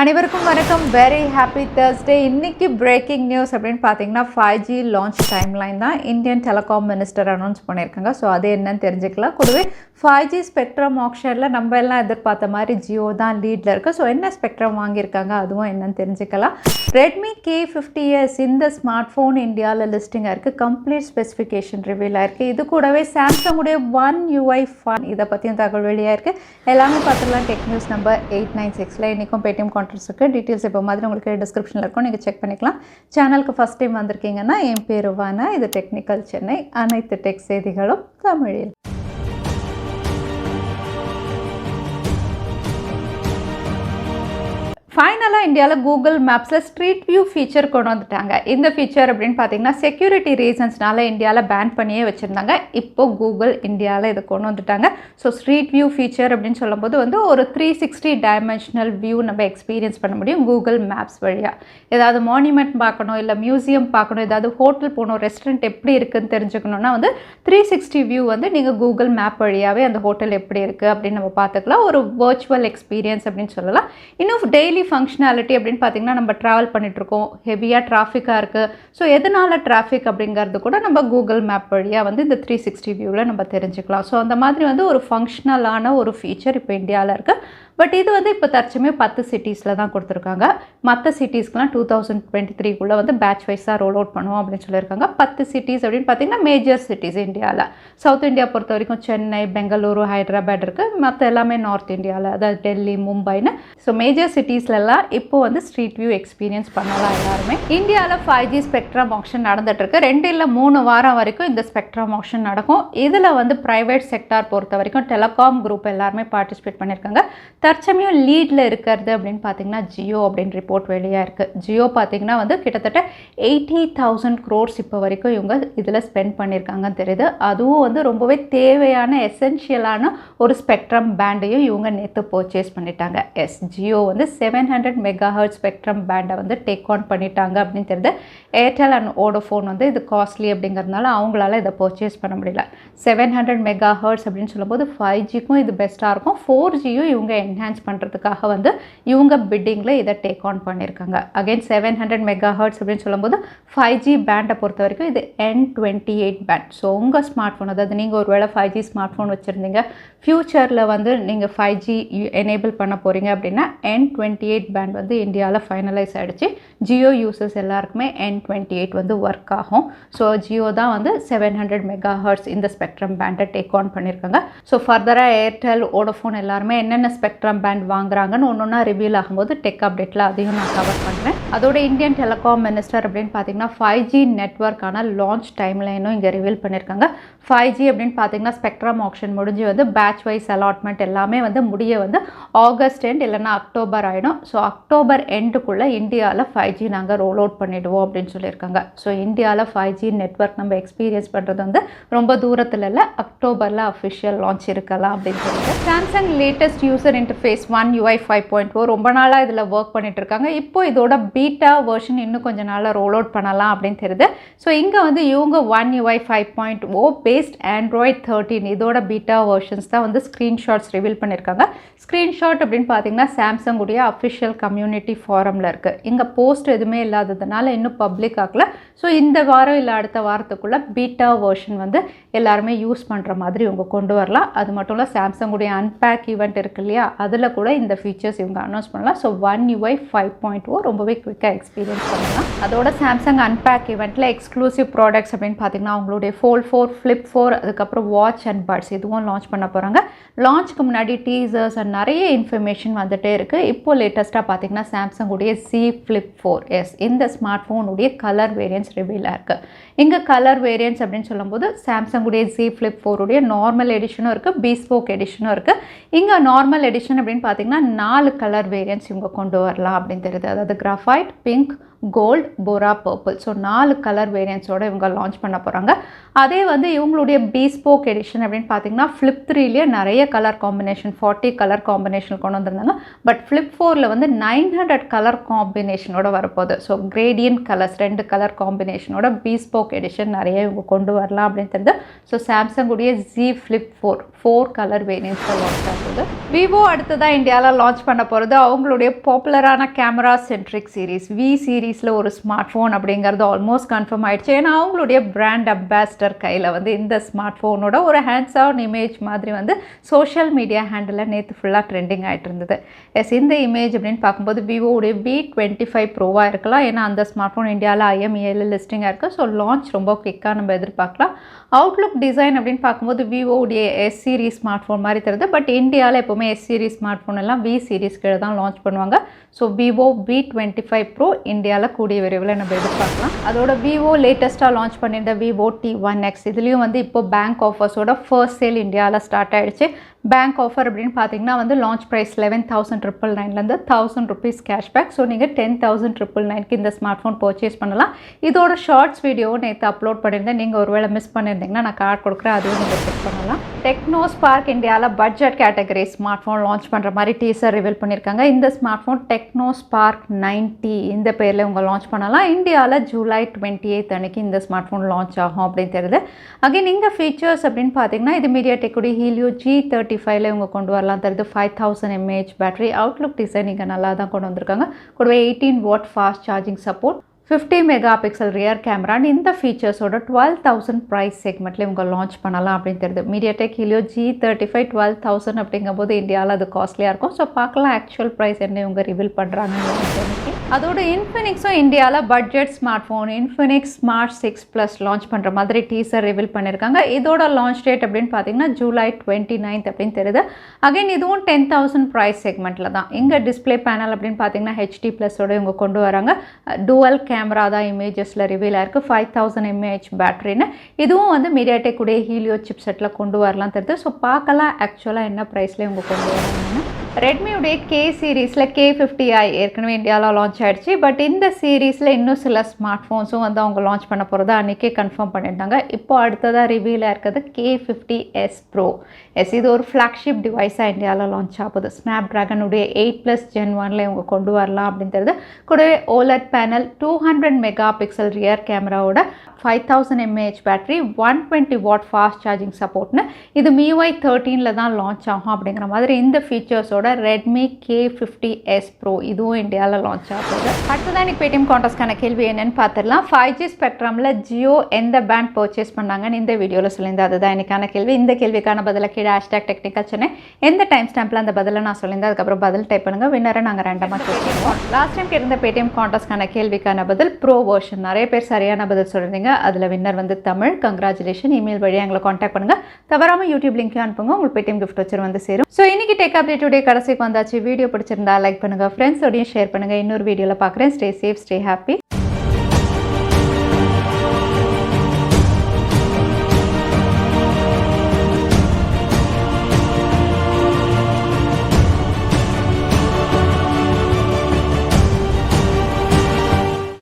அனைவருக்கும் வணக்கம். Very happy Thursday. இன்னைக்கு பிரேக்கிங் நியூஸ் அப்படின்னு பார்த்தீங்கன்னா 5G லான்ச் டைம்லைன் தான் இந்தியன் டெலிகாம் மினிஸ்டர் அனௌன்ஸ் பண்ணியிருக்காங்க. ஸோ அது என்னன்னு தெரிஞ்சுக்கலாம். கூடவே 5G ஸ்பெக்ட்ரம் ஆக்ஷனில் நம்ம எல்லாம் எதிர்பார்த்த மாதிரி ஜியோ தான் லீடில் இருக்குது. ஸோ என்ன ஸ்பெக்ட்ரம் வாங்கியிருக்காங்க அதுவும் என்னன்னு தெரிஞ்சுக்கலாம். ரெட்மி K50s இந்த ஸ்மார்ட் ஃபோன் இந்தியாவில் லிஸ்டிங்காக இருக்குது. கம்ப்ளீட் ஸ்பெசிஃபிகேஷன் ரிவீல் ஆயிருக்கு. இது கூடவே சாம்சங்குடைய One UI Fun இதை பற்றியும் தகவல் வெளியாக இருக்குது. எல்லாமே பார்த்துக்கலாம். டெக் நியூஸ் நம்பர் 896 இன்றைக்கும் பேடிஎம் இருக்கு. டீட்டெயில்ஸ் இப்போ மாதிரி உங்களுக்கு டிஸ்கிரிப்ஷனில் இருக்கும், நீங்கள் செக் பண்ணிக்கலாம். சேனலுக்கு ஃபஸ்ட் டைம் வந்திருக்கீங்கன்னா என் பேர் வானா, இது டெக்னிக்கல் சென்னை. அனைத்து டெக் செய்திகளும் தமிழில். ஃபைனலாக இந்தியாவில் கூகுள் மேப்ஸில் ஸ்ட்ரீட் வியூ ஃபீச்சர் கொண்டு வந்துட்டாங்க. இந்த ஃபீச்சர் அப்படின்னு பார்த்தீங்கன்னா செக்யூரிட்டி ரீசன்ஸ்னால இந்தியாவில் பேன் பண்ணியே வச்சுருந்தாங்க. இப்போது கூகுள் இந்தியாவில் இதை கொண்டு வந்துட்டாங்க. ஸோ ஸ்ட்ரீட் வியூ ஃபீச்சர் அப்படின்னு சொல்லும்போது ஒரு 360 டைமென்ஷனல் வியூ நம்ம எக்ஸ்பீரியன்ஸ் பண்ண முடியும் கூகுள் மேப்ஸ் வழியாக. ஏதாவது மானுமெண்ட் பார்க்கணும், இல்லை மியூசியம் பார்க்கணும், ஏதாவது ஹோட்டல் போகணும், ரெஸ்டாரண்ட் எப்படி இருக்குதுன்னு தெரிஞ்சுக்கணுன்னா 360 வியூ நீங்கள் கூகுள் மேப் வழியாகவே அந்த ஹோட்டல் எப்படி இருக்குது அப்படின்னு நம்ம பார்த்துக்கலாம். ஒரு வர்ச்சுவல் எக்ஸ்பீரியன்ஸ் அப்படின்னு சொல்லலாம். இன்னும் டெய்லி ஃபங்க்ஷனாலிட்டி அப்படின்னு பார்த்தீங்கன்னா நம்ம ட்ராவல் பண்ணிகிட்ருக்கோம், ஹெவியாக டிராஃபிக்காக இருக்குது. ஸோ எதனால் டிராஃபிக் அப்படிங்கிறது கூட நம்ம கூகுள் மேப் வழியாக இந்த 360 வியூவில் நம்ம தெரிஞ்சுக்கலாம். ஸோ அந்த மாதிரி ஒரு ஃபங்க்ஷனலான ஒரு ஃபீச்சர் இப்போ இந்தியாவில் இருக்குது. பட் இது இப்போ தற்சமயம் 10 சிட்டிஸில் தான் கொடுத்துருக்காங்க. மற்ற சிட்டிஸ்க்கெலாம் 2023 பேட்ச் வைஸாக ரோல் அவுட் பண்ணுவோம் அப்படின்னு சொல்லியிருக்காங்க. 10 சிட்டிஸ் அப்படின்னு பார்த்தீங்கன்னா மேஜர் சிட்டிஸ் இந்தியாவில். சவுத் இந்தியா பொறுத்த வரைக்கும் சென்னை, பெங்களூரு, ஹைதராபாத் இருக்குது. மற்ற எல்லாமே நார்த் இந்தியாவில், அதாவது டெல்லி, மும்பைன்னு. ஸோ மேஜர் சிட்டிஸ்லலாம் இப்போது ஸ்ட்ரீட் வியூ எக்ஸ்பீரியன்ஸ் பண்ணலாம் எல்லாருமே. இந்தியாவில் 5G ஸ்பெக்ட்ரம் ஆக்ஷன் நடந்துகிட்ருக்கு. 2 இல்லை 3 வாரம் வரைக்கும் இந்த ஸ்பெக்ட்ரம் ஆக்ஷன் நடக்கும். இதில் ப்ரைவேட் செக்டார் பொறுத்த வரைக்கும் டெலிகாம் குரூப் எல்லாருமே பார்ட்டிசிபேட் பண்ணியிருக்காங்க. தற்சமயம் லீடில் இருக்கிறது அப்படின்னு பார்த்தீங்கன்னா ஜியோ அப்படின்னு ரிப்போர்ட் வெளியாக இருக்குது. ஜியோ பார்த்தீங்கன்னா கிட்டத்தட்ட 80,000 crores இப்போ வரைக்கும் இவங்க இதில் ஸ்பெண்ட் பண்ணியிருக்காங்கன்னு தெரியுது. அதுவும் ரொம்பவே தேவையான எசென்ஷியலான ஒரு ஸ்பெக்ட்ரம் பேண்டையும் இவங்க நேற்று பர்ச்சேஸ் பண்ணிட்டாங்க. ஜியோ 700 MHz ஸ்பெக்ட்ரம் பேண்டை டேக் ஆன் பண்ணிட்டாங்க அப்படின்னு தெரியுது. ஏர்டெல் அண்ட் வோடஃபோன் இது காஸ்ட்லி அப்படிங்கிறதுனால அவங்களால இதை பர்ச்சேஸ் பண்ண முடியல. 700 MHz அப்படின்னு சொல்லும்போது 5Gக்கும் இது பெஸ்ட்டாக இருக்கும். 4Gயும் இவங்க என்ஹான்ஸ் பண்ணுறதுக்காக இவங்க பிட்டிங்கில் இதை டேக் ஆன் பண்ணியிருக்காங்க. அகைன் 700 MHz அப்படின்னு சொல்லும்போது 5G பேண்டை பொறுத்த வரைக்கும் இது N28 பேண்ட். ஸோ உங்கள் ஸ்மார்ட் ஃபோன், அதாவது நீங்கள் ஒரு வேளை 5G ஸ்மார்ட் ஃபோன் வச்சுருந்தீங்க, ஃப்யூச்சரில் நீங்கள் 5G எனேபிள் பண்ண போகிறீங்க அப்படின்னா N28 பேண்ட் இந்தியாவில் ஃபைனலைஸ் ஆகிடுச்சு. ஜியோ யூசர்ஸ் எல்லாருக்குமே N28 ஒர்க் ஆகும். ஸோ ஜியோ தான் 700 MHz இந்த ஸ்பெக்ட்ரம் பேண்டை டேக் ஆன் பண்ணியிருக்காங்க. ஸோ ஃபர்தராக ஏர்டெல், வோடஃபோன் எல்லாருமே என்னென்ன ஸ்பெக்ட்ரம் பேண்ட் வாங்குறாங்கன்னு ஒன்றா ரிவீல் ஆகும்போது டெக் அப்டேட்டில் அதையும் நான் கவர் பண்ணுறேன். அதோட இந்தியன் டெலிகாம் மினிஸ்டர் அப்படின்னு பார்த்தீங்கன்னா 5G நெட்வொர்க்கான லான்ச் டைம்லைனும் இங்கே ரிவீல் பண்ணியிருக்காங்க. 5G அப்படின்னு பார்த்தீங்கன்னா ஸ்பெக்ட்ரம் ஆக்ஷன் முடிஞ்சு பேட்ச் வைஸ் அலாட்மெண்ட் எல்லாமே முடிய ஆகஸ்ட் எண்ட் இல்லைன்னா அக்டோபர் ஆகிடும். ஸோ அக்டோபர் எண்டுக்குள்ளே இந்தியாவில் 5G நாங்கள் ரோல் அவுட் பண்ணிவிடுவோம் அப்படின்னு சொல்லியிருக்காங்க. ஸோ இந்தியாவில் 5G நெட்வொர்க் நம்ம எக்ஸ்பீரியன்ஸ் பண்ணுறது ரொம்ப தூரத்தில் இல்லை, அக்டோபரில் அஃபிஷியல் லான்ச் இருக்கலாம் அப்படின்னு சொல்லிட்டு. Samsung latest user interface One UI 5.0 ரொம்ப நாளாக இதில் ஒர்க் பண்ணிட்டு இருக்காங்க. இப்போ இதோட பீட்டா வெர்ஷன் இன்னும் கொஞ்சம் நாளாக ரோல் அவுட் பண்ணலாம் அப்படின்னு தெரியுது. ஸோ இங்கே இவங்க One UI 5.0 பேஸ்ட் Android 13 இதோட பீட்டா வெர்ஷன்ஸ் தான் ஸ்க்ரீன்ஷாட்ஸ் ரிவீல் பண்ணியிருக்காங்க. ஸ்க்ரீன்ஷாட் அப்படின்னு பார்த்தீங்கன்னா சாம்சங் உடைய அஃபிஷியல் கம்யூனிட்டி ஃபாரமில் இருக்குது. இங்கே போஸ்ட் எதுவுமே இல்லாததுனால இன்னும் பப்ளிக் ஆகல. ஸோ இந்த வாரம் இல்லை அடுத்த வாரத்துக்குள்ளே பீட்டா வெர்ஷன் எல்லாருமே யூஸ் பண்ணுற மாதிரி இவங்க கொண்டு வரலாம். அது மட்டும் இல்லை சாம்சங் உடைய அன்பேக் ஈவெண்ட் இருக்கு இல்லையா, அதில் கூட இந்த ஃபீச்சர்ஸ் இவங்க அனௌன்ஸ் பண்ணலாம். ஸோ One UI 5.0 ரொம்பவே குவிக்காக எக்ஸ்பீரியன்ஸ் பண்ணலாம். அதோட சாம்சங் அன்பேக் ஈவெண்ட்டில் எக்ஸ்க்ளூசிவ் ப்ராடக்ட்ஸ் அப்படின்னு பார்த்தீங்கன்னா அவங்களுடைய Fold 4, Flip 4, அதுக்கப்புறம் வாட்ச் அண்ட் பட்ஸ் இதுவும் லான்ச் பண்ண போகிறாங்க. லான்ச்சுக்கு முன்னாடி டீசர்ஸ் அண்ட் நிறைய இன்ஃபர்மேஷன் வந்துகிட்டே இருக்குது. இப்போ லேட்டஸ்ட்டாக பார்த்தீங்கன்னா சாம்சங் உடைய Z Flip 4S இந்த ஸ்மார்ட் ஃபோனுடைய கலர் வேரியன்ஸ் ரிவீலாக இருக்குது. இங்கே கலர் வேரியன்ஸ் அப்படின்னு சொல்லும்போது சாம்சங் உடைய Z Flip 4 உடைய நார்மல் எடிஷனும் இருக்குது, பீஸ்போக் எடிஷனும் இருக்குது. இங்கே நார்மல் எடிஷன் அப்படின்னு பார்த்தீங்கன்னா 4 கலர் வேரியன்ட்ஸ் இவங்க கொண்டு வரலாம் அப்படின்னு தெரியுது. அதாவது graphite, pink, gold, bora, purple. So 4 colour வேரியன்ட்ஸோட இவங்க லான்ச் பண்ண போகிறாங்க. அதே வந்து இவங்களுடைய பீஸ்போக் எடிஷன் அப்படின்னு பார்த்தீங்கன்னா ஃப்ளிப் 3லேயே நிறைய கலர் காம்பினேஷன் 40 கலர் காம்பினேஷன் கொண்டு வந்திருந்தாங்க. பட் ஃப்ளிப் 4ல் வந்து 900 கலர் காம்பினேஷனோட வரப்போகுது. ஸோ கிரேடியன்ட் கலர்ஸ் 2 கலர் காம்பினேஷனோட பீஸ்போக் எடிஷன் நிறைய இவங்க கொண்டு வரலாம் அப்படின்னு தெரியுது. ஸோ சாம்சங் உடைய Z ஃப்ளிப் 4 கலர் வேரியன்ட்ஸில் லான்ச் ஆகுது. விவோ அடுத்ததான் இந்தியாவில் லான்ச் பண்ண போகிறது அவங்களுடைய பாப்புலரான கேமரா சென்ட்ரிக் சீரீஸ் V சீரீஸில் ஒரு ஸ்மார்ட் ஃபோன் அப்படிங்கிறது ஆல்மோஸ்ட் கன்ஃபார்ம் ஆயிடுச்சு. ஏன்னா அவங்களுடைய பிராண்ட் அம்பாசிடர் கையில் வந்து இந்த ஸ்மார்ட் ஃபோனோட ஒரு ஹேண்ட்ஸ் ஆன் இமேஜ் மாதிரி வந்து சோஷியல் மீடியா ஹேண்டில் நேற்று ஃபுல்லாக ட்ரெண்டிங் ஆகிட்டு இருந்தது. இந்த இமேஜ் அப்படின்னு பார்க்கும்போது விவோடைய V25 ப்ரோவாக இருக்கலாம். ஏன்னா அந்த ஸ்மார்ட் ஃபோன் இந்தியாவில் IMEIல லிஸ்டிங்காக இருக்குது. ஸோ லான்ச் ரொம்ப குவிக்காக நம்ம எதிர்பார்க்கலாம். அவுட்லுக் டிசைன் அப்படின்னு பார்க்கும்போது விவோடைய S சீரிஸ் ஸ்மார்ட் ஃபோன் மாதிரி தருது. பட் இந்தியாவில் எப்போவுமே S சீரிஸ் ஸ்மார்ட் ஃபோன் எல்லாம் V சீரிஸ் கீழே தான் லான்ச் பண்ணுவாங்க. ஸோ விவோ V25 ப்ரோ இந்தியாவில் கூடிய விரைவில் நம்ம எதிர்பார்க்கலாம். அதோட விவோ லேட்டஸ்ட்டாக லான்ச் பண்ணியிருந்த விவோ T1X இதுலேயும் வந்து இப்போ பேங்க் ஆஃபர்ஸோட ஃபர்ஸ்ட் சேல் இந்தியாவில் ஸ்டார்ட் ஆகிடுச்சு. பேங்க் ஆஃபர் அப்படின்னு பார்த்தீங்கன்னா வந்து launch price 11,999 1,000 rupees cashback. So நீங்கள் 10,999 இந்த ஸ்மார்ட் ஃபோன் பர்ச்சேஸ் பண்ணலாம். இதோட ஷார்ட்ஸ் வீடியோ நேற்று அப்லோட் பண்ணியிருந்தேன். நீங்கள் ஒருவேளை மிஸ் பண்ணியிருந்தீங்கன்னா நான் கார்டு கொடுக்குறேன், அதுவும் நீங்கள் செக் பண்ணலாம். டெக்னோ ஸ்பார்க் இந்தியாவில் budget category smart phone launch பண்ணுற மாதிரி டீசர் ரிவீல் பண்ணியிருக்காங்க. இந்த ஸ்மார்ட் ஃபோன் டெக்னோ ஸ்பார்க் 90 இந்த பேரில் இவங்க லான்ச் பண்ணலாம். இந்தியாவில் ஜூலை 28 அன்னைக்கு இந்த ஸ்மார்ட் ஃபோன் லான்ச் ஆகும் அப்படின்னு தெரியுது. அகைன் இங்கே ஃபீச்சர்ஸ் அப்படின்னு பார்த்தீங்கன்னா இது மீடியாடெக்குடைய ஹீலியோ G35ல இவங்க கொண்டு வரலாம் தருது. 5000 mAh பேட்டரி. அவுட்லுக் டிசைன் இங்கே நல்லா தான் கொண்டு வந்திருக்காங்க. கூடவே 18 watt fast charging support, 50 mega pixel rear கேமரான்னு இந்த ஃபீச்சர்ஸோட 12,000 ப்ரைஸ் செக்மெண்ட்டில் இவங்க லான்ச் பண்ணலாம் அப்படின்னு தெரியுது. மீடியாடெக் ஹீலியோ G35 12,000 அப்படிங்கும்போது இந்தியாவில் அது காஸ்ட்லியாக இருக்கும். ஸோ பார்க்கலாம் ஆக்சுவல் ப்ரைஸ் என்ன இவங்க ரிவீல் பண்ணுறாங்கன்னு. அதோட இன்ஃபினிக்ஸும் இந்தியாவில் budget smart phone Infinix smart 6 Plus launch பண்ணுற மாதிரி டீசர் ரிவீல் பண்ணியிருக்காங்க. இதோட லான்ச் டேட் அப்படின்னு பார்த்தீங்கன்னா ஜூலை 29 அப்படின்னு தெரியுது. அகைன் இதுவும் 10,000 ப்ரைஸ் செக்மெண்ட்டில் தான். இங்கே டிஸ்பிளே பேனல் அப்படின்னு பார்த்தீங்கன்னா HD+ஓட இவங்க கொண்டு வராங்க. டுவல் கேமரா தான் இமேஜஸில் ரிவீல் ஆயிருக்கு. 5000 mAh பேட்டரின்னு இதுவும் வந்து மீடியாடெக் உடைய ஹீலியோ சிப் செட்டில் கொண்டு வரலாம் தெரியுது. ஸோ பார்க்கலாம் ஆக்சுவலாக என்ன ப்ரைஸில் இவங்க கொண்டு வராங்கன்னு. ரெட்மியுடைய K சீரீஸில் K50i ஏற்கனவே இந்தியாவில் லான்ச் ஆகிடுச்சு. பட் இந்த சீரீஸில் இன்னும் சில ஸ்மார்ட் ஃபோன்ஸும் வந்து அவங்க லான்ச் பண்ண போகிறதா அன்றைக்கே கன்ஃபார்ம் பண்ணிட்டாங்க. இப்போ அடுத்ததாக ரிவீலாக இருக்கிறது K50s Pro. இது ஒரு ஃப்ளாக்ஷிப் டிவைஸாக இந்தியாவில் லான்ச் ஆகுது. ஸ்னாப் ட்ராகனுடைய 8+ Gen 1ல் இவங்க கொண்டு வரலாம் அப்படின்னு தெரியுது. கூடவே OLED panel, 200 mega pixel rear கேமராவோட, 5000 mAh battery, 120 watt fast charging சப்போர்ட்னு இது MIUI 13ல் தான் லான்ச் ஆகும் அப்படிங்கிற மாதிரி இந்த ஃபீச்சர்ஸோட Redmi K50s Pro இதுவும் இந்தியாவில் லான்ச் ஆகுது. அடுத்ததான் இன்னைக்கு பேடிஎம் கான்டெஸ்ட்கான கேள்வி என்னன்னு பார்த்துடலாம். 5G ஸ்பெக்ட்ரமில் ஜியோ எந்த பேண்ட் பர்ச்சேஸ் பண்ணாங்கன்னு இந்த வீடியோவில் சொல்லியிருந்தேன். அதுதான் இன்னைக்கான கேள்வி. இந்த கேள்விக்கான பதிலை கீழே #Technical Chennai எந்த டைம் ஸ்டாம்பில் அந்த பதிலை நான் சொல்லியிருந்தேன். அதுக்கப்புறம் பதில் டைப் பண்ணுங்கள். வின்னரை நாங்கள் ரேண்டமாக கேட்போம். லாஸ்ட் டைம் கேட்டிருந்த பேடிஎம் கான்டெஸ்ட்கான கேள்விக்கான பதில் ப்ரோ வெர்ஷன். நிறைய பேர் சரியான பதில் சொல்லியிருந்தீங்க. அதில் வின்னர் வந்து தமிழ். கங்க்ராச்சுலேஷன். இமெயில் வழியாக எங்களை காண்டாக்ட் பண்ணுங்கள். தவறாமல் யூடியூப் லிங்க் அனுப்புங்க. உங்களுக்கு பேடிஎம் கிஃப்ட் வச்சு வந்து சேரும். ஸோ இன்னைக்கு டெக் அப்டேட்டுடைய கடைசிக்கு வந்தாச்சு. வீடியோ பிடிச்சிருந்தா லைக் பண்ணுங்கள், ஃப்ரெண்ட்ஸோடையும் ஷேர் பண்ணுங்கள். இன்னொரு வீடியோவில் பார்க்குறேன். Stay safe, stay happy.